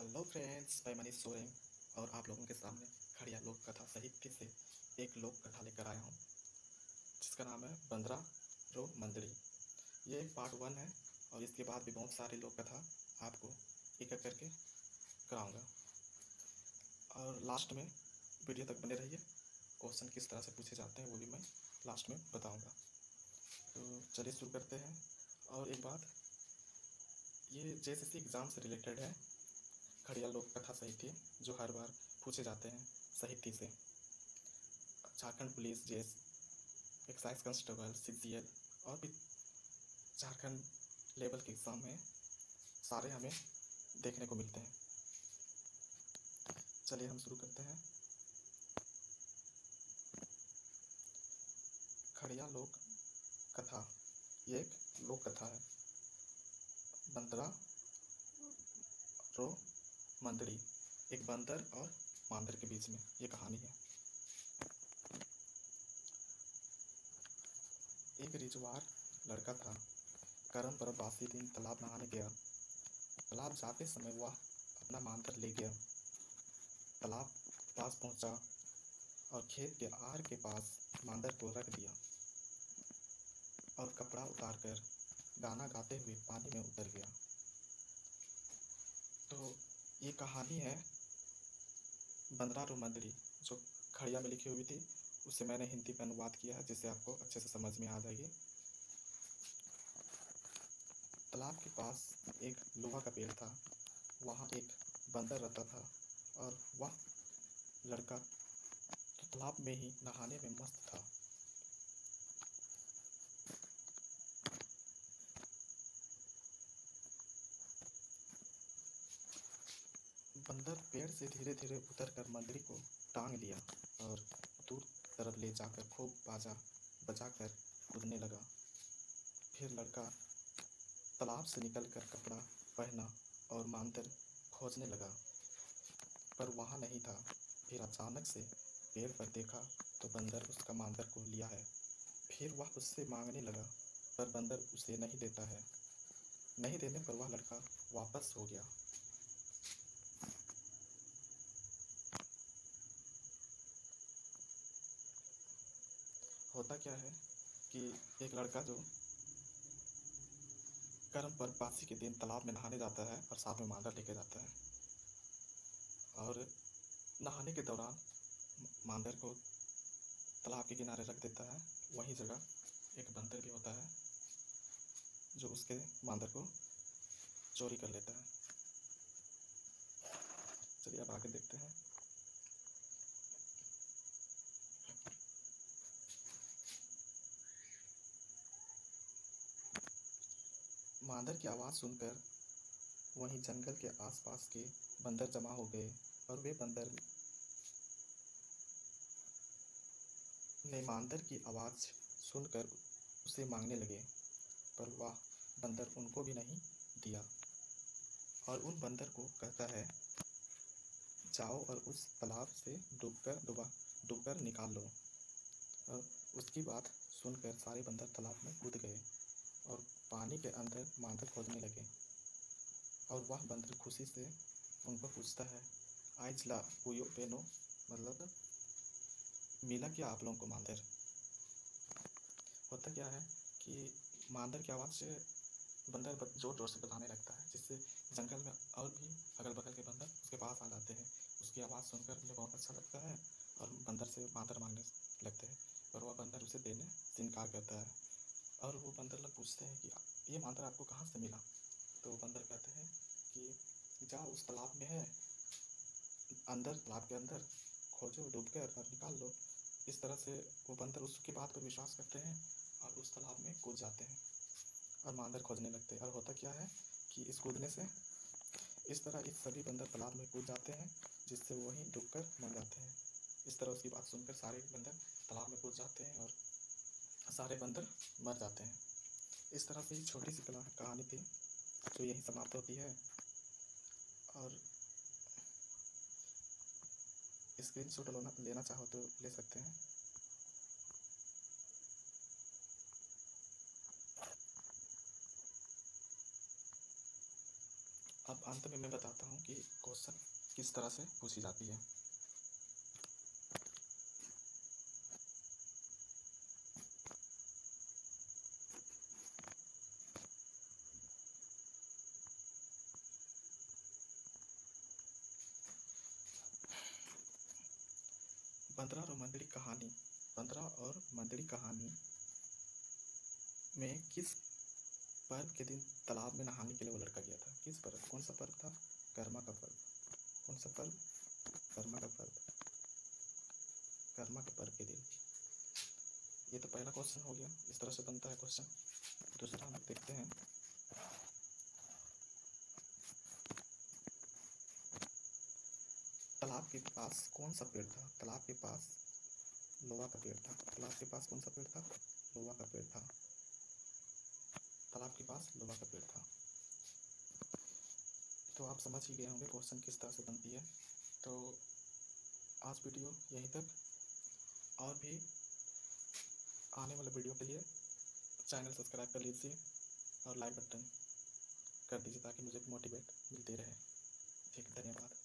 Hello friends, मैं मनीष सोरेन और आप लोगों के सामने खड़िया लोक कथा साहित्य से एक लोक कथा लेकर आया हूँ जिसका नाम है बंदरा रो मंदड़ी। ये पार्ट 1 है और इसके बाद भी बहुत सारी लोक कथा आपको एक एक करके कराऊंगा और लास्ट में वीडियो तक बने रहिए। क्वेश्चन किस तरह से पूछे जाते हैं वो भी मैं लास्ट में बताऊंगा। तो चलिए शुरू करते हैं। और एक बात, ये जेएसएससी एग्ज़ाम से रिलेटेड है, खड़िया लोक कथा साहित्य जो हर बार पूछे जाते हैं साहित्य से। Jharkhand police, JS, excise constable, CGL और भी झारखंड लेवल के एग्ज़ाम में सारे हमें देखने को मिलते हैं। चलिए हम शुरू करते हैं। खड़िया लोक कथा, ये एक लोक कथा है। बंदरा रो मंदड़ी, एक बंदर और मांदर के बीच में ये कहानी है। एक रिजवार लड़का था। करम पर्ववासी दिन तालाब नहाने गया। तालाब जाते समय वह अपना मांदर ले गया। तालाब पास पहुंचा और खेत के आर के पास मांदर को रख दिया और कपड़ा उतारकर गाना गाते हुए पानी में उतर गया। तो ये कहानी है बंदरा रो मंदड़ी, जो खड़िया में लिखी हुई थी, उसे मैंने हिंदी में अनुवाद किया है जिससे आपको अच्छे से समझ में आ जाएगी। तालाब के पास एक लोहा का पेड़ था। वहाँ एक बंदर रहता था और वह लड़का तो तालाब में ही नहाने में मस्त था। बंदर पेड़ से धीरे धीरे उतरकर मंदड़ी को टांग लिया और दूर तरफ ले जाकर खूब बाजा बजाकर कूदने लगा। फिर लड़का तालाब से निकलकर कपड़ा पहना और मांदर खोजने लगा, पर वहाँ नहीं था। फिर अचानक से पेड़ पर देखा तो बंदर उसका मांदर को लिया है। फिर वह उससे मांगने लगा, पर बंदर उसे नहीं देता है। नहीं देने पर वह लड़का वापस हो गया। होता क्या है कि एक लड़का जो कर्म पर पासी के दिन तालाब में नहाने जाता है और साथ में मांदर लेके जाता है, और नहाने के दौरान मांदर को तालाब के किनारे रख देता है। वही जगह एक बंदर भी होता है जो उसके मांदर को चोरी कर लेता है। चलिए अब आगे देखते हैं। मांदर की आवाज़ सुनकर वहीं जंगल के आसपास के बंदर जमा हो गए और वे बंदर ने मांदर की आवाज़ सुनकर उसे मांगने लगे, पर वह बंदर उनको भी नहीं दिया और उन बंदर को कहता है, जाओ और उस तालाब से डूबकर निकाल लो। और उसकी बात सुनकर सारे बंदर तालाब में कूद गए और पानी के अंदर मांदर खोदने लगे। और वह बंदर खुशी से उनको पूछता है, आइजला पुयो पेनो, मतलब मिला क्या आप लोगों को मांदर। होता क्या है कि मांदर की आवाज़ से बंदर जोर जोर से बताने लगता है, जिससे जंगल में और भी अगल बगल के बंदर उसके पास आ जाते हैं। उसकी आवाज़ सुनकर उन्हें बहुत अच्छा लगता है और बंदर से मांदर मांगने लगते हैं, पर वह बंदर उसे देने से इनकार करता है। और वो बंदर लोग पूछते हैं कि ये मांदर आपको कहाँ से मिला। तो वो बंदर कहते हैं कि जाओ उस तालाब में है, अंदर तालाब के अंदर खोजो डूब कर और निकाल लो। इस तरह से वो बंदर उसकी बात पर विश्वास करते हैं और उस तालाब में कूद जाते हैं और मांदर खोजने लगते हैं। और होता क्या है कि इस कूदने से इस तरह इस सभी बंदर तालाब में कूद जाते हैं, जिससे वो वहीं डूबकर मर जाते हैं। इस तरह उसकी बात सुनकर सारे बंदर तालाब में कूद जाते हैं और सारे बंदर मर जाते हैं। इस तरह से छोटी सी कहानी थी जो यहीं समाप्त होती है। और स्क्रीनशॉट लेना चाहो तो ले सकते हैं। अब अंत में मैं बताता हूँ कि इस तरह से पूछी जाती है। बंदरा और मंदड़ी कहानी, बंदरा और मंदड़ी कहानी में किस पर्व के दिन तालाब में नहाने के लिए वो लड़का गया था? किस पर्व? कौन सा पर्व था? कर्मा का पर्व। कौन सा पर्व? कर्मा का पर्व। कर्मा के पर्व के दिन। ये तो पहला क्वेश्चन हो गया, इस तरह से बनता है क्वेश्चन। दूसरा हम देखते हैं, तालाब के पास कौन सा पेड़ था? तालाब के पास लोहा का पेड़ था। तालाब के पास कौन सा पेड़ था? लोहा का पेड़ था। तालाब के पास लोहा का पेड़ था। तो आप समझ ही गए होंगे क्वेश्चन किस तरह से बनती है। तो आज वीडियो यहीं तक, और भी आने वाले वीडियो के लिए चैनल सब्सक्राइब कर लीजिए और लाइक बटन कर दीजिए ताकि मुझे भी मोटिवेट मिलते रहे। ठीक, धन्यवाद।